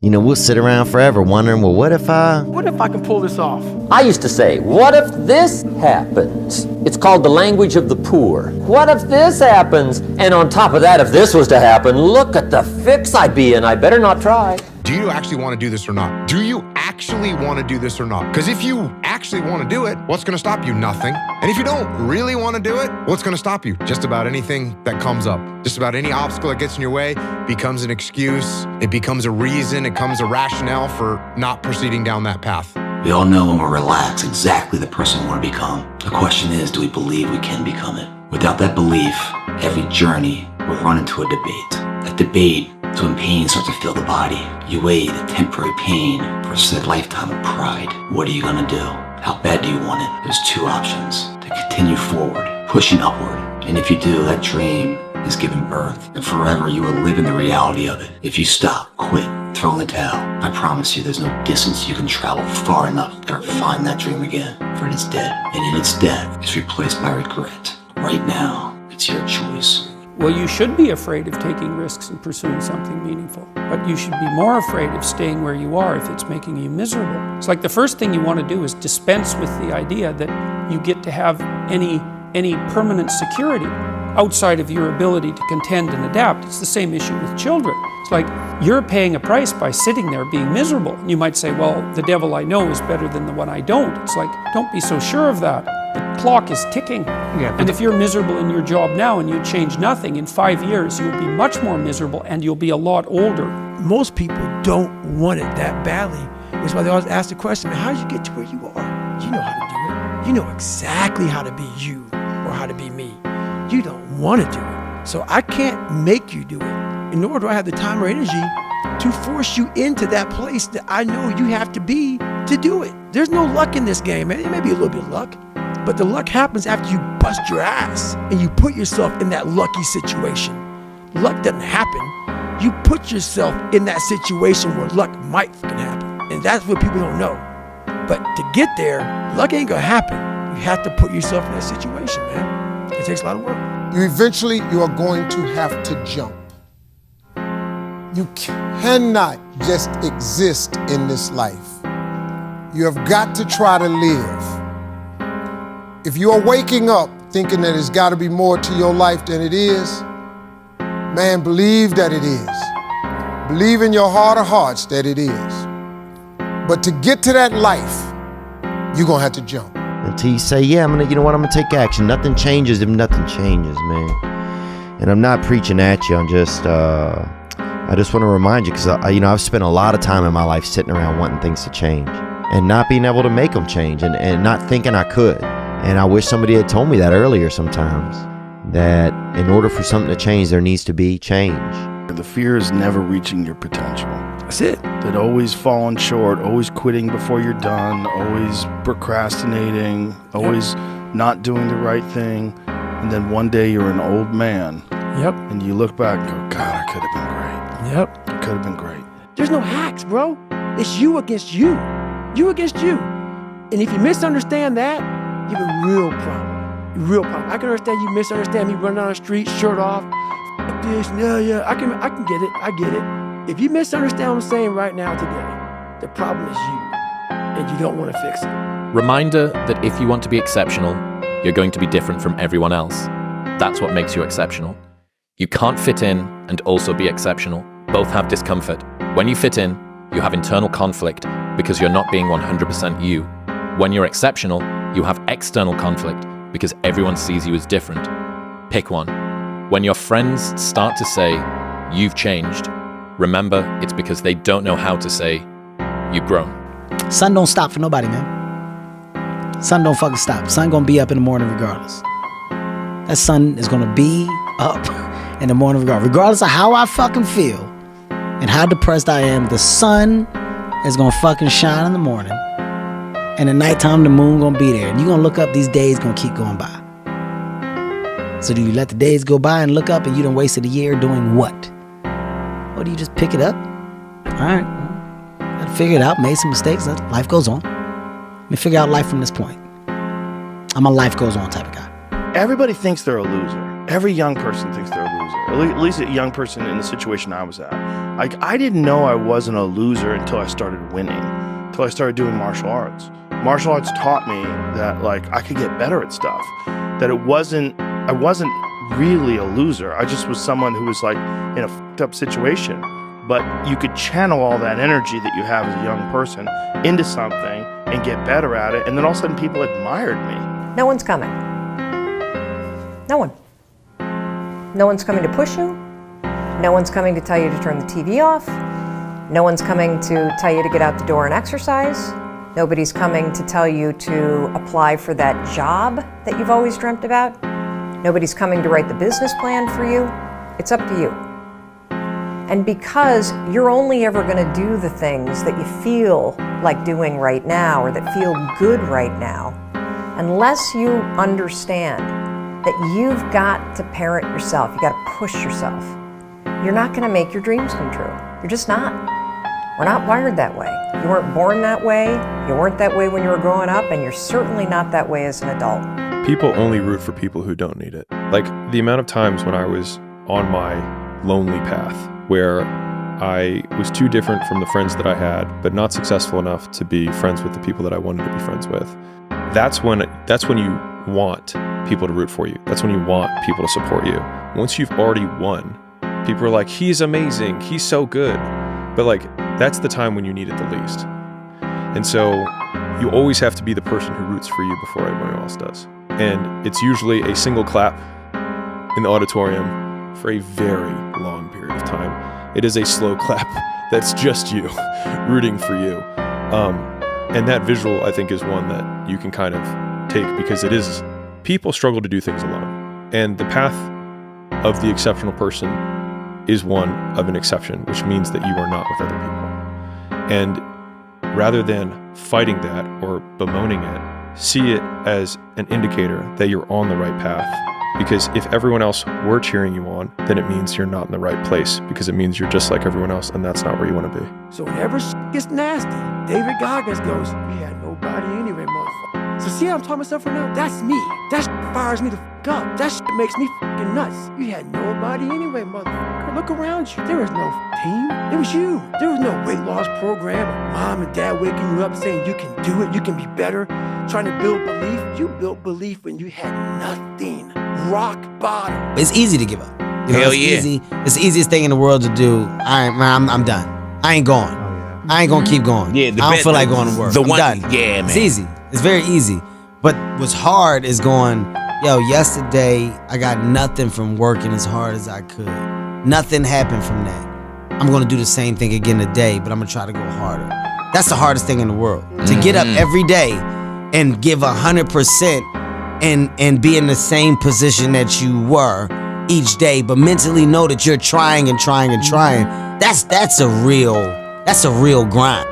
We'll sit around forever wondering, well, what if I can pull this off? I used to say, what if this happens? It's called the language of the poor. What if this happens? And on top of that, if this was to happen, look at the fix I'd be in. I better not try. Do you actually want to do this or not? Do you actually want to do this or not? Because if you actually want to do it, what's going to stop you? Nothing. And if you don't really want to do it, what's going to stop you? Just about anything that comes up. Just about any obstacle that gets in your way becomes an excuse. It becomes a reason. It becomes a rationale for not proceeding down that path. We all know when we're relaxed exactly the person we want to become. The question is, do we believe we can become it? Without that belief, every journey will run into a debate. That debate is when pain starts to fill the body. You weigh the temporary pain versus a lifetime of pride. What are you gonna do? How bad do you want it? There's two options. To continue forward, pushing upward. And if you do, that dream is given birth. And forever you will live in the reality of it. If you stop, quit, throw in the towel, I promise you there's no distance you can travel far enough to find that dream again. For it is dead. And in its death, it's replaced by regret. Right now, it's your choice. Well, you should be afraid of taking risks and pursuing something meaningful, but you should be more afraid of staying where you are if it's making you miserable. It's like the first thing you want to do is dispense with the idea that you get to have any permanent security outside of your ability to contend and adapt. It's the same issue with children. It's like you're paying a price by sitting there being miserable. You might say, well, the devil I know is better than the one I don't. It's like, don't be so sure of that. The clock is ticking. Yeah, and if you're miserable in your job now and you change nothing, in 5 years you'll be much more miserable and you'll be a lot older. Most people don't want it that badly, which is why they always ask the question, how did you get to where you are? You know how to do it. You know exactly how to be you or how to be me. You don't want to do it. So I can't make you do it. Nor do I have the time or energy to force you into that place that I know you have to be to do it. There's no luck in this game, man. It may be a little bit of luck, but the luck happens after you bust your ass and you put yourself in that lucky situation. Luck doesn't happen. You put yourself in that situation where luck might fucking happen. And that's what people don't know. But to get there, luck ain't gonna happen. You have to put yourself in that situation, man. It takes a lot of work. Eventually, you are going to have to jump. You cannot just exist in this life. You have got to try to live. If you are waking up thinking that it's got to be more to your life than it is, man, believe that it is. Believe in your heart of hearts that it is. But to get to that life, you're going to have to jump. Until you say, yeah, I'm gonna take action. Nothing changes if nothing changes, man. And I'm not preaching at you. I just want to remind you, because I've spent a lot of time in my life sitting around wanting things to change and not being able to make them change and not thinking I could. And I wish somebody had told me that earlier sometimes, that in order for something to change, there needs to be change. The fear is never reaching your potential. That's it. That always falling short, always quitting before you're done, always procrastinating, always not doing the right thing. And then one day you're an old man. Yep. And you look back and go, God, I could have been great. Yep. It could have been great. There's no hacks, bro. It's you against you. You against you. And if you misunderstand that, you have a real problem. Real problem. I can understand you misunderstand me running down the street, shirt off. F this, yeah. I can get it. I get it. If you misunderstand what I'm saying right now today, the problem is you. And you don't want to fix it. Reminder that if you want to be exceptional, you're going to be different from everyone else. That's what makes you exceptional. You can't fit in and also be exceptional. Both have discomfort. When you fit in, you have internal conflict because you're not being 100% you. When you're exceptional, you have external conflict because everyone sees you as different. Pick one. When your friends start to say, you've changed, remember it's because they don't know how to say, you've grown. Sun don't stop for nobody, man. Sun don't fucking stop. Sun gonna be up in the morning regardless. That sun is gonna be up in the morning regardless of how I fucking feel and how depressed I am. The sun is gonna fucking shine in the morning, and at nighttime the moon gonna be there. And you gonna look up, these days gonna keep going by. So do you let the days go by and look up and you done wasted a year doing what? Or do you just pick it up? All right, well, gotta figure it out, made some mistakes, life goes on. Let me figure out life from this point. I'm a life goes on type of guy. Everybody thinks they're a loser. Every young person thinks they're a loser. At least a young person in the situation I was at. Like, I didn't know I wasn't a loser until I started winning, until I started doing martial arts. Martial arts taught me that, like, I could get better at stuff, that I wasn't really a loser. I just was someone who was, like, in a fucked up situation. But you could channel all that energy that you have as a young person into something and get better at it, and then all of a sudden people admired me. No one's coming. No one. No one's coming to push you. No one's coming to tell you to turn the TV off. No one's coming to tell you to get out the door and exercise. Nobody's coming to tell you to apply for that job that you've always dreamt about. Nobody's coming to write the business plan for you. It's up to you. And because you're only ever going to do the things that you feel like doing right now or that feel good right now, unless you understand that you've got to parent yourself, you got to push yourself, you're not going to make your dreams come true. You're just not. We're not wired that way. You weren't born that way, you weren't that way when you were growing up, and you're certainly not that way as an adult. People only root for people who don't need it. Like, the amount of times when I was on my lonely path, where I was too different from the friends that I had, but not successful enough to be friends with the people that I wanted to be friends with. That's when you want people to root for you. That's when you want people to support you. Once you've already won, people are like, he's amazing, he's so good. But like, that's the time when you need it the least. And so you always have to be the person who roots for you before everyone else does. And it's usually a single clap in the auditorium for a very long period of time. It is a slow clap that's just you rooting for you. And that visual, I think, is one that you can kind of take, because it is, people struggle to do things alone. And the path of the exceptional person is one of an exception, which means that you are not with other people. And rather than fighting that or bemoaning it, see it as an indicator that you're on the right path. Because if everyone else were cheering you on, then it means you're not in the right place, because it means you're just like everyone else, and that's not where you want to be. So whenever gets nasty, David Goggins goes, we had nobody anyway, motherfucker. So see how I'm talking myself right now? That's me. That fires me the fuck up. That makes me fucking nuts. You had nobody anyway, motherfucker. Look around you. There was no team. It was you. There was no weight loss program. Mom and dad waking you up saying you can do it, you can be better, trying to build belief. You built belief when you had nothing. Rock bottom. It's easy to give up. You know, Hell it's yeah. easy. It's the easiest thing in the world to do. I'm done. I ain't going. I ain't gonna keep going. Yeah, I don't feel like going to work. I'm done. Yeah, man. It's easy. It's very easy. But what's hard is going, yesterday I got nothing from working as hard as I could. Nothing happened from that. I'm gonna do the same thing again today, but I'm gonna try to go harder. That's the hardest thing in the world. To get up every day and give 100% and be in the same position that you were each day, but mentally know that you're trying and trying and trying. That's a real grind.